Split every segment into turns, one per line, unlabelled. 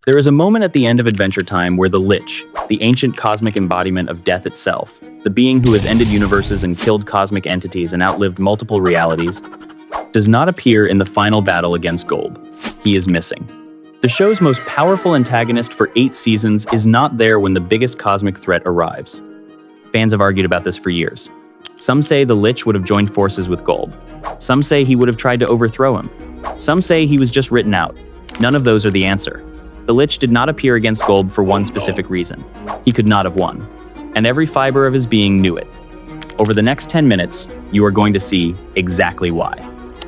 There is a moment at the end of Adventure Time where the Lich, the ancient cosmic embodiment of death itself, the being who has ended universes and killed cosmic entities and outlived multiple realities, does not appear in the final battle against Golb. He is missing. The show's most powerful antagonist for 8 seasons is not there when the biggest cosmic threat arrives. Fans have argued about this for years. Some say the Lich would have joined forces with Golb. Some say he would have tried to overthrow him. Some say he was just written out. None of those are the answer. The Lich did not appear against Golb for one specific reason. He could not have won. And every fiber of his being knew it. Over the next 10 minutes, you are going to see exactly why.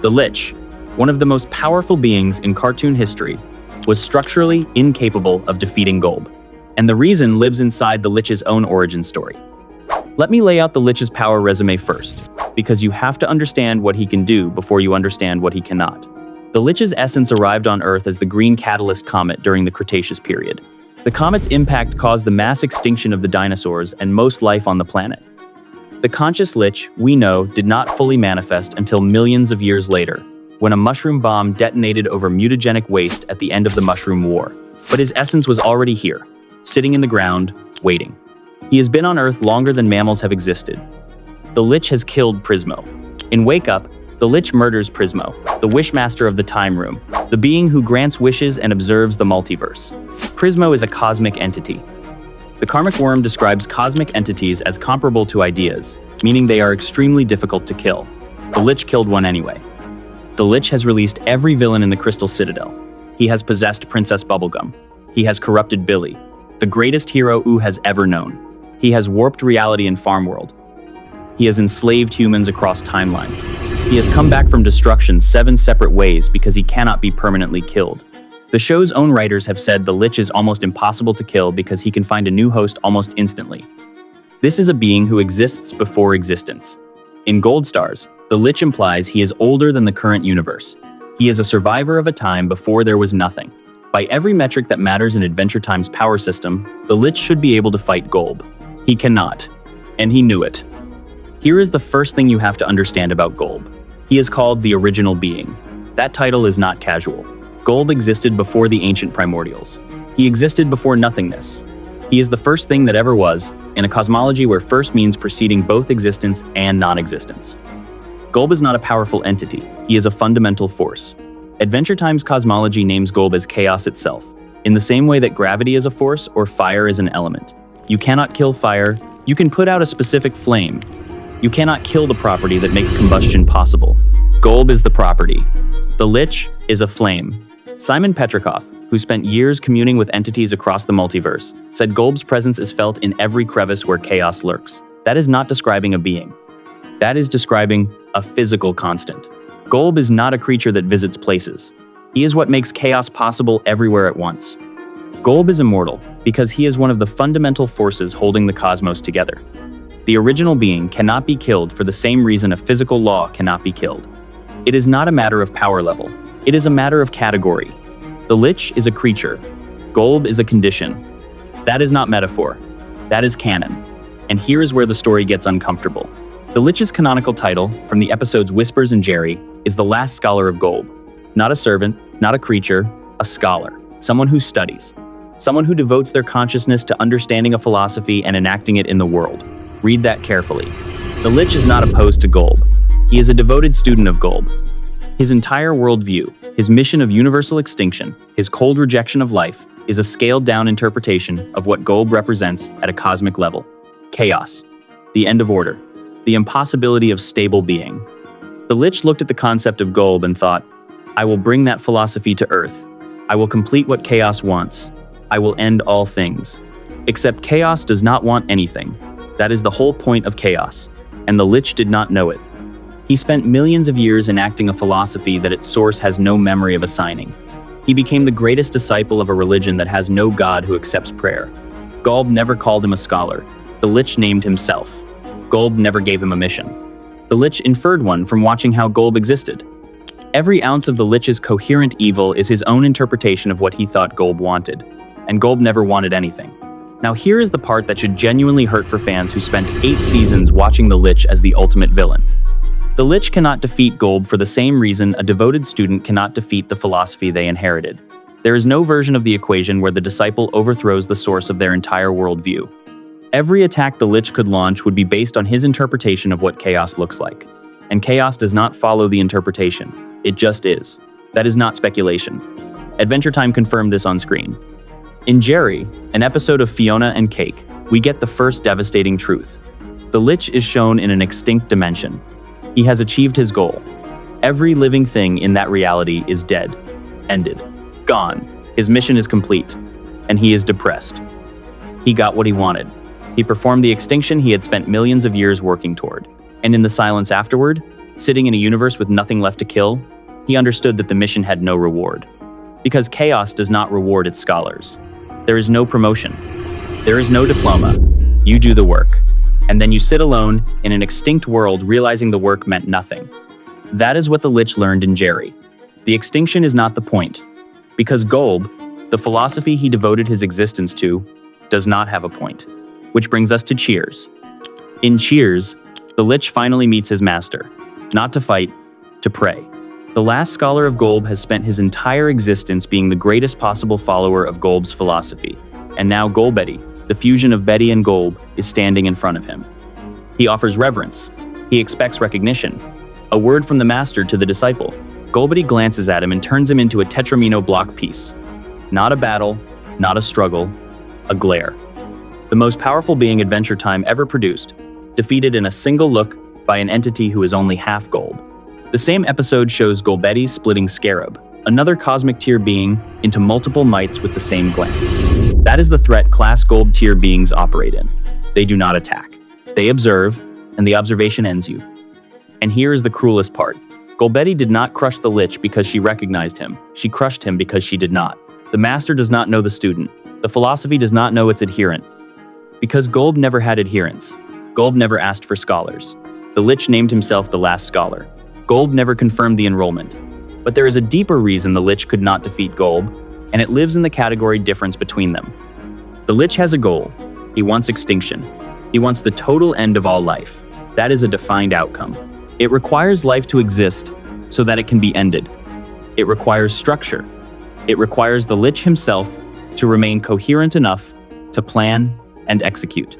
The Lich, one of the most powerful beings in cartoon history, was structurally incapable of defeating Golb. And the reason lives inside the Lich's own origin story. Let me lay out the Lich's power resume first, because you have to understand what he can do before you understand what he cannot. The Lich's essence arrived on Earth as the Green Catalyst Comet during the Cretaceous period. The comet's impact caused the mass extinction of the dinosaurs and most life on the planet. The conscious Lich, we know, did not fully manifest until millions of years later, when a mushroom bomb detonated over mutagenic waste at the end of the Mushroom War. But his essence was already here, sitting in the ground, waiting. He has been on Earth longer than mammals have existed. The Lich has killed Prismo. In Wake Up, the Lich murders Prismo, the Wishmaster of the Time Room, the being who grants wishes and observes the multiverse. Prismo is a cosmic entity. The Karmic Worm describes cosmic entities as comparable to ideas, meaning they are extremely difficult to kill. The Lich killed one anyway. The Lich has released every villain in the Crystal Citadel. He has possessed Princess Bubblegum. He has corrupted Billy, the greatest hero Ooh has ever known. He has warped reality in Farmworld. He has enslaved humans across timelines. He has come back from destruction 7 separate ways because he cannot be permanently killed. The show's own writers have said the Lich is almost impossible to kill because he can find a new host almost instantly. This is a being who exists before existence. In Gold Stars, the Lich implies he is older than the current universe. He is a survivor of a time before there was nothing. By every metric that matters in Adventure Time's power system, the Lich should be able to fight Golb. He cannot, and he knew it. Here is the first thing you have to understand about Golb. He is called the Original Being. That title is not casual. Golb existed before the ancient primordials. He existed before nothingness. He is the first thing that ever was, in a cosmology where first means preceding both existence and non-existence. Golb is not a powerful entity. He is a fundamental force. Adventure Time's cosmology names Golb as chaos itself, in the same way that gravity is a force or fire is an element. You cannot kill fire. You can put out a specific flame. You cannot kill the property that makes combustion possible. Golb is the property. The Lich is a flame. Simon Petrikov, who spent years communing with entities across the multiverse, said Golb's presence is felt in every crevice where chaos lurks. That is not describing a being. That is describing a physical constant. Golb is not a creature that visits places. He is what makes chaos possible everywhere at once. Golb is immortal because he is one of the fundamental forces holding the cosmos together. The Original Being cannot be killed for the same reason a physical law cannot be killed. It is not a matter of power level. It is a matter of category. The Lich is a creature. Golb is a condition. That is not metaphor. That is canon. And here is where the story gets uncomfortable. The Lich's canonical title, from the episodes Whispers and Jerry, is the last scholar of Golb. Not a servant, not a creature, a scholar. Someone who studies. Someone who devotes their consciousness to understanding a philosophy and enacting it in the world. Read that carefully. The Lich is not opposed to Golb. He is a devoted student of Golb. His entire worldview, his mission of universal extinction, his cold rejection of life, is a scaled-down interpretation of what Golb represents at a cosmic level. Chaos. The end of order. The impossibility of stable being. The Lich looked at the concept of Golb and thought, I will bring that philosophy to Earth. I will complete what chaos wants. I will end all things. Except chaos does not want anything. That is the whole point of chaos, and the Lich did not know it. He spent millions of years enacting a philosophy that its source has no memory of assigning. He became the greatest disciple of a religion that has no god who accepts prayer. Golb never called him a scholar. The Lich named himself. Golb never gave him a mission. The Lich inferred one from watching how Golb existed. Every ounce of the Lich's coherent evil is his own interpretation of what he thought Golb wanted, and Golb never wanted anything. Now here is the part that should genuinely hurt for fans who spent 8 seasons watching the Lich as the ultimate villain. The Lich cannot defeat Golb for the same reason a devoted student cannot defeat the philosophy they inherited. There is no version of the equation where the disciple overthrows the source of their entire worldview. Every attack the Lich could launch would be based on his interpretation of what chaos looks like. And chaos does not follow the interpretation. It just is. That is not speculation. Adventure Time confirmed this on screen. In Jerry, an episode of Fiona and Cake, we get the first devastating truth. The Lich is shown in an extinct dimension. He has achieved his goal. Every living thing in that reality is dead, ended, gone. His mission is complete, and he is depressed. He got what he wanted. He performed the extinction he had spent millions of years working toward. And in the silence afterward, sitting in a universe with nothing left to kill, he understood that the mission had no reward. Because chaos does not reward its scholars. There is no promotion. There is no diploma. You do the work. And then you sit alone in an extinct world realizing the work meant nothing. That is what the Lich learned in Jerry. The extinction is not the point. Because Golb, the philosophy he devoted his existence to, does not have a point. Which brings us to Cheers. In Cheers, the Lich finally meets his master. Not to fight, to pray. The last scholar of Golb has spent his entire existence being the greatest possible follower of Golb's philosophy. And now Golbetty, the fusion of Betty and Golb, is standing in front of him. He offers reverence. He expects recognition. A word from the master to the disciple. Golbetty glances at him and turns him into a tetramino block piece. Not a battle, not a struggle, a glare. The most powerful being Adventure Time ever produced, defeated in a single look by an entity who is only half Golb. The same episode shows Golbetty splitting Scarab, another cosmic tier being, into multiple mites with the same glance. That is the threat class Golb tier beings operate in. They do not attack. They observe, and the observation ends you. And here is the cruelest part. Golbetty did not crush the Lich because she recognized him. She crushed him because she did not. The master does not know the student. The philosophy does not know its adherent. Because Golb never had adherents. Golb never asked for scholars. The Lich named himself the last scholar. Golb never confirmed the enrollment. But there is a deeper reason the Lich could not defeat Golb, and it lives in the category difference between them. The Lich has a goal. He wants extinction. He wants the total end of all life. That is a defined outcome. It requires life to exist so that it can be ended. It requires structure. It requires the Lich himself to remain coherent enough to plan and execute.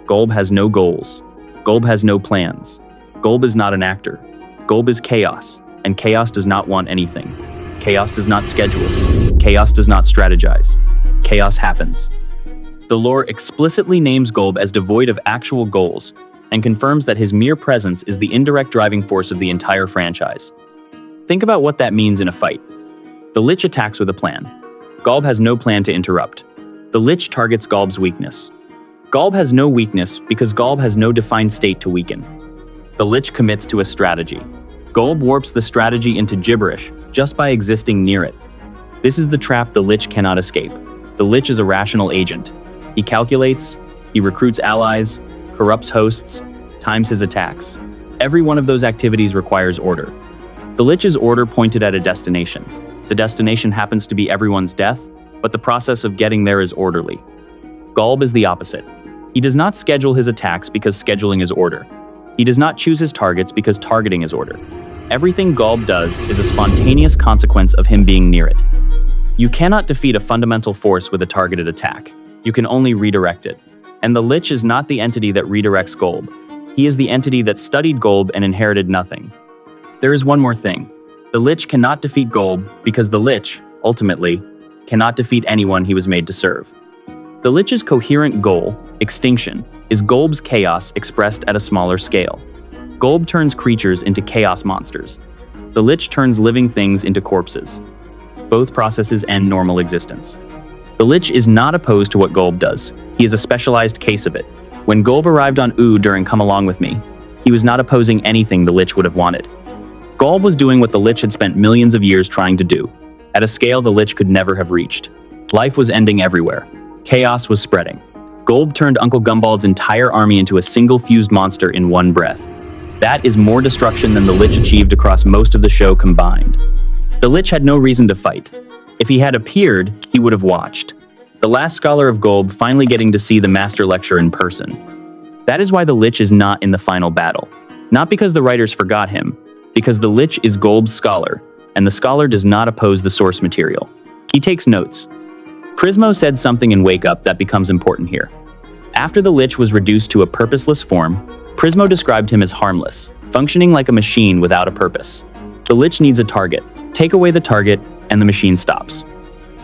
Golb has no goals. Golb has no plans. Golb is not an actor. Golb is chaos, and chaos does not want anything. Chaos does not schedule. Chaos does not strategize. Chaos happens. The lore explicitly names Golb as devoid of actual goals and confirms that his mere presence is the indirect driving force of the entire franchise. Think about what that means in a fight. The Lich attacks with a plan. Golb has no plan to interrupt. The Lich targets Golb's weakness. Golb has no weakness because Golb has no defined state to weaken. The Lich commits to a strategy. Golb warps the strategy into gibberish just by existing near it. This is the trap the Lich cannot escape. The Lich is a rational agent. He calculates, he recruits allies, corrupts hosts, times his attacks. Every one of those activities requires order. The Lich's order pointed at a destination. The destination happens to be everyone's death, but the process of getting there is orderly. Golb is the opposite. He does not schedule his attacks because scheduling is order. He does not choose his targets because targeting is order. Everything Golb does is a spontaneous consequence of him being near it. You cannot defeat a fundamental force with a targeted attack. You can only redirect it. And the Lich is not the entity that redirects Golb. He is the entity that studied Golb and inherited nothing. There is one more thing. The Lich cannot defeat Golb because the Lich, ultimately, cannot defeat anyone he was made to serve. The Lich's coherent goal, extinction, is Golb's chaos expressed at a smaller scale. Golb turns creatures into chaos monsters. The Lich turns living things into corpses. Both processes end normal existence. The Lich is not opposed to what Golb does. He is a specialized case of it. When Golb arrived on Ood during Come Along With Me, he was not opposing anything the Lich would have wanted. Golb was doing what the Lich had spent millions of years trying to do, at a scale the Lich could never have reached. Life was ending everywhere. Chaos was spreading. Golb turned Uncle Gumbald's entire army into a single fused monster in one breath. That is more destruction than the Lich achieved across most of the show combined. The Lich had no reason to fight. If he had appeared, he would have watched. The last scholar of Golb finally getting to see the master lecture in person. That is why the Lich is not in the final battle. Not because the writers forgot him, because the Lich is Golb's scholar, and the scholar does not oppose the source material. He takes notes. Prismo said something in Wake Up that becomes important here. After the Lich was reduced to a purposeless form, Prismo described him as harmless, functioning like a machine without a purpose. The Lich needs a target. Take away the target, and the machine stops.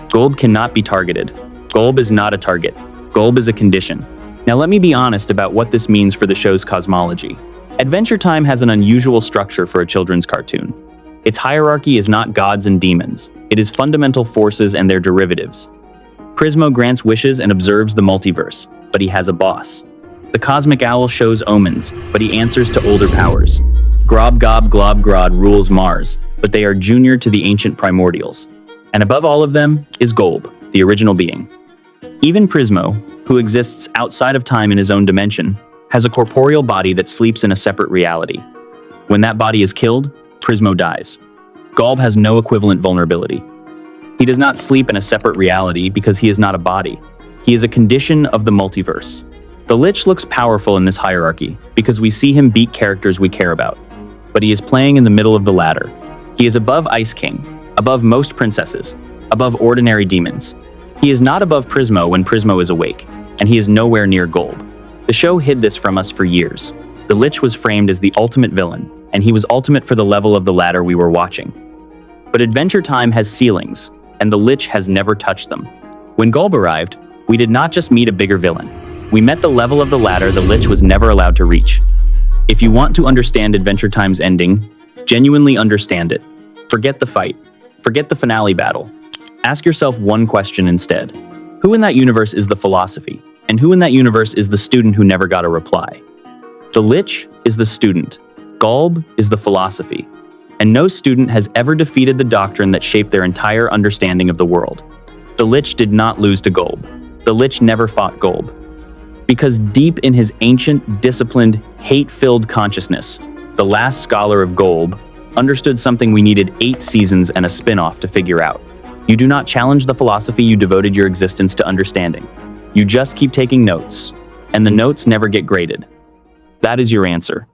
Golb cannot be targeted. Golb is not a target. Golb is a condition. Now let me be honest about what this means for the show's cosmology. Adventure Time has an unusual structure for a children's cartoon. Its hierarchy is not gods and demons. It is fundamental forces and their derivatives. Prismo grants wishes and observes the multiverse, but he has a boss. The cosmic owl shows omens, but he answers to older powers. Grob Gob Glob Grod rules Mars, but they are junior to the ancient primordials. And above all of them is Golb, the original being. Even Prismo, who exists outside of time in his own dimension, has a corporeal body that sleeps in a separate reality. When that body is killed, Prismo dies. Golb has no equivalent vulnerability. He does not sleep in a separate reality because he is not a body. He is a condition of the multiverse. The Lich looks powerful in this hierarchy because we see him beat characters we care about. But he is playing in the middle of the ladder. He is above Ice King, above most princesses, above ordinary demons. He is not above Prismo when Prismo is awake, and he is nowhere near Golb. The show hid this from us for years. The Lich was framed as the ultimate villain, and he was ultimate for the level of the ladder we were watching. But Adventure Time has ceilings, and the Lich has never touched them. When Golb arrived, we did not just meet a bigger villain. We met the level of the ladder the Lich was never allowed to reach. If you want to understand Adventure Time's ending, genuinely understand it. Forget the fight. Forget the finale battle. Ask yourself one question instead. Who in that universe is the philosophy? And who in that universe is the student who never got a reply? The Lich is the student. Golb is the philosophy. And no student has ever defeated the doctrine that shaped their entire understanding of the world. The Lich did not lose to Golb. The Lich never fought Golb. Because deep in his ancient, disciplined, hate-filled consciousness, the last scholar of Golb understood something we needed 8 seasons and a spin-off to figure out. You do not challenge the philosophy you devoted your existence to understanding. You just keep taking notes, and the notes never get graded. That is your answer.